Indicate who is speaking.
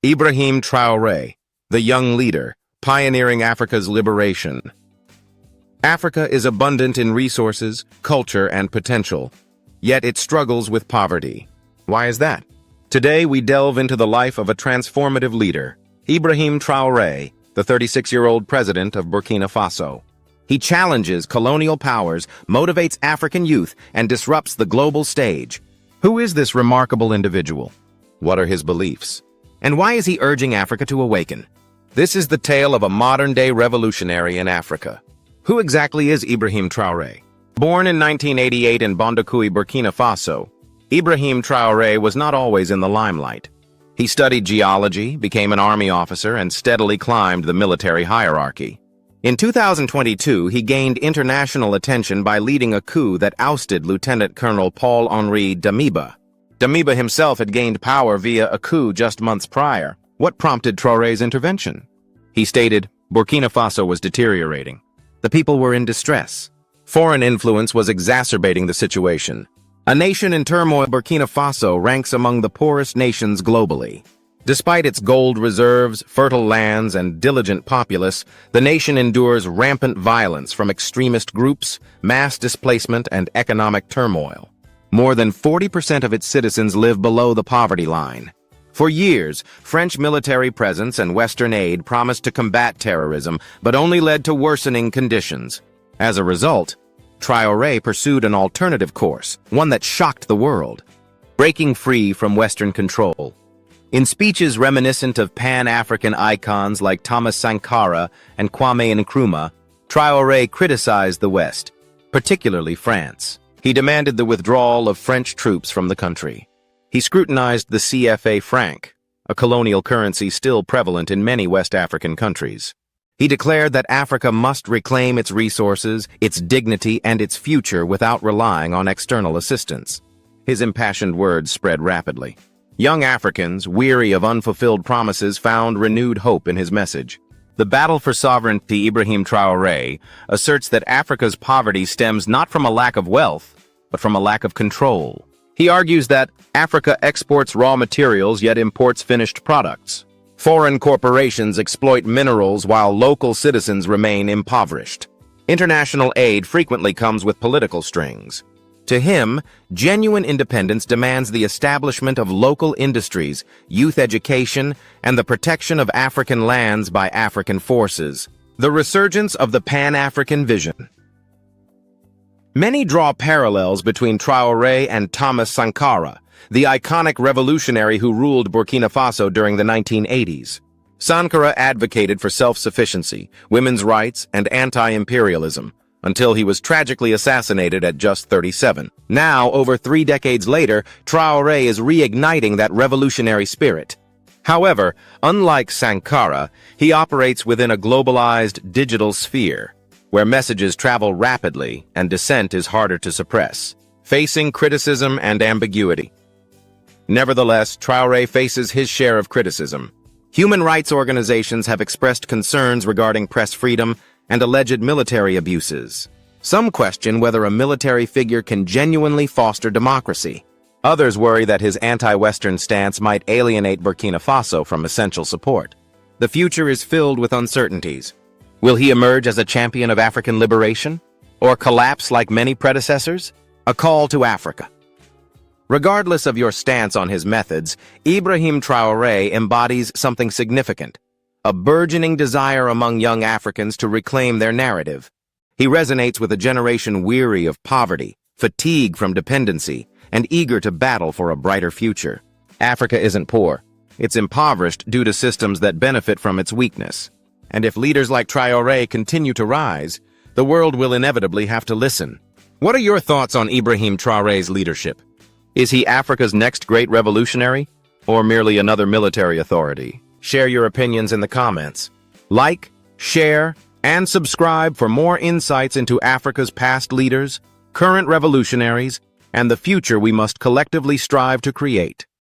Speaker 1: Ibrahim Traoré, the young leader, pioneering Africa's liberation. Africa is abundant in resources, culture, and potential, yet it struggles with poverty. Why is that? Today we delve into the life of a transformative leader, Ibrahim Traoré, the 36-year-old president of Burkina Faso. He challenges colonial powers, motivates African youth, and disrupts the global stage. Who is this remarkable individual? What are his beliefs? And why is he urging Africa to awaken? This is the tale of a modern-day revolutionary in Africa. Who exactly is Ibrahim Traoré? Born in 1988 in Bondoukoui, Burkina Faso, Ibrahim Traoré was not always in the limelight. He studied geology, became an army officer, and steadily climbed the military hierarchy. In 2022, he gained international attention by leading a coup that ousted Lieutenant Colonel Paul-Henri Damiba. Damiba himself had gained power via a coup just months prior. What prompted Traoré's intervention? He stated, Burkina Faso was deteriorating. The people were in distress. Foreign influence was exacerbating the situation. A nation in turmoil, Burkina Faso ranks among the poorest nations globally. Despite its gold reserves, fertile lands, and diligent populace, the nation endures rampant violence from extremist groups, mass displacement, and economic turmoil. More than 40% of its citizens live below the poverty line. For years, French military presence and Western aid promised to combat terrorism, but only led to worsening conditions. As a result, Traoré pursued an alternative course, one that shocked the world, breaking free from Western control. In speeches reminiscent of Pan-African icons like Thomas Sankara and Kwame Nkrumah, Traoré criticized the West, particularly France. He demanded the withdrawal of French troops from the country. He scrutinized the CFA franc, a colonial currency still prevalent in many West African countries. He declared that Africa must reclaim its resources, its dignity, and its future without relying on external assistance. His impassioned words spread rapidly. Young Africans, weary of unfulfilled promises, found renewed hope in his message. The battle for sovereignty, Ibrahim Traoré asserts that Africa's poverty stems not from a lack of wealth, but from a lack of control. He argues that Africa exports raw materials yet imports finished products. Foreign corporations exploit minerals while local citizens remain impoverished. International aid frequently comes with political strings. To him, genuine independence demands the establishment of local industries, youth education, and the protection of African lands by African forces. The resurgence of the Pan-African vision. Many draw parallels between Traoré and Thomas Sankara, the iconic revolutionary who ruled Burkina Faso during the 1980s. Sankara advocated for self-sufficiency, women's rights, and anti-imperialism, until he was tragically assassinated at just 37. Now, over 3 decades later, Traoré is reigniting that revolutionary spirit. However, unlike Sankara, he operates within a globalized digital sphere, where messages travel rapidly and dissent is harder to suppress, facing criticism and ambiguity. Nevertheless, Traoré faces his share of criticism. Human rights organizations have expressed concerns regarding press freedom and alleged military abuses. Some question whether a military figure can genuinely foster democracy. Others worry that his anti-Western stance might alienate Burkina Faso from essential support. The future is filled with uncertainties. Will he emerge as a champion of African liberation? Or collapse like many predecessors? A call to Africa. Regardless of your stance on his methods, Ibrahim Traoré embodies something significant, a burgeoning desire among young Africans to reclaim their narrative. He resonates with a generation weary of poverty, fatigue from dependency, and eager to battle for a brighter future. Africa isn't poor. It's impoverished due to systems that benefit from its weakness. And if leaders like Traoré continue to rise, the world will inevitably have to listen. What are your thoughts on Ibrahim Traoré's leadership? Is he Africa's next great revolutionary, or merely another military authority? Share your opinions in the comments. Like, share, and subscribe for more insights into Africa's past leaders, current revolutionaries, and the future we must collectively strive to create.